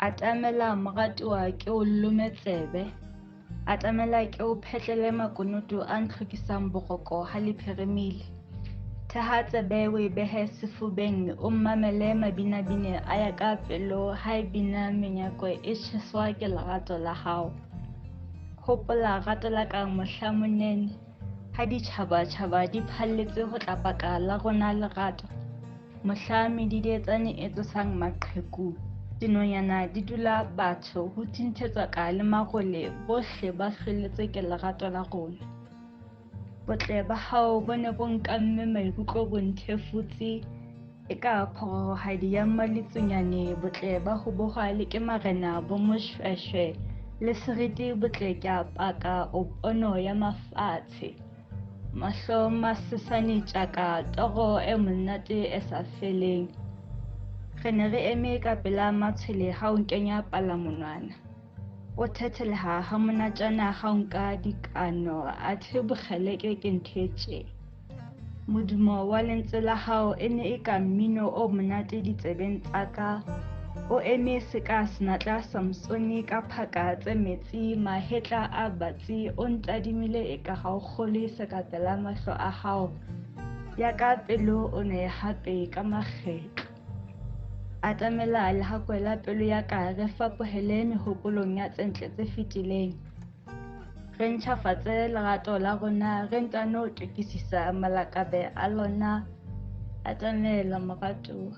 Atamela moratuwa ke o lometsebe. Atamela ke o phetlele makunutu a ntlhokisang boroko ha le pheремile. Theha tsebe o e behe sefubeng o mmamele mabinabine a ya ka pelo ha e bina menyako e tjheswa ke lerato la hao. Hopola rato la ka mohla monene ha ditjhabatjhaba di phalletse ho tla paka la rona lerato. Mohla medidietsane e tsosang maqheku, dinonyana di dula batho ho thinthetsa ka le marole bohle ba hlwelletse ke lerato la rona. Botle ba hao bo ne bo nkamme maikutlo bo nthefutse eka phorohadi ya mmaletsonyane. Botle ba ho bohwa le ke marena bo moshweshwe le seriti botle ke a paka o pono ya mafatshe. Mahlo masesane tjaka toro e monate e sa feleng. Re ne re eme ka pela matshwele ha o nkenya palamonwana. O thetheleha ha monatjana ha o nka dikano athe bokgeleke ke ntho e tje. Modumo wa lentswe la hao e ne e ka mmino o monate ditsebeng tsa ka. O eme seka senatla Samsone ka phaka tse metsi mahetla a batsi o ntadimile eka ha o kgolwe seka pela mahlo a hao. Ya ka pelo o ne hape ka makgetlo. Atamela lehakwe la pelo ya ka re fapohele mehopolong ya tse ntle tse fetileng. Re ntjhafatse lerato la rona re ntano tokisisa malakabe a lona. Atamela moratuwa.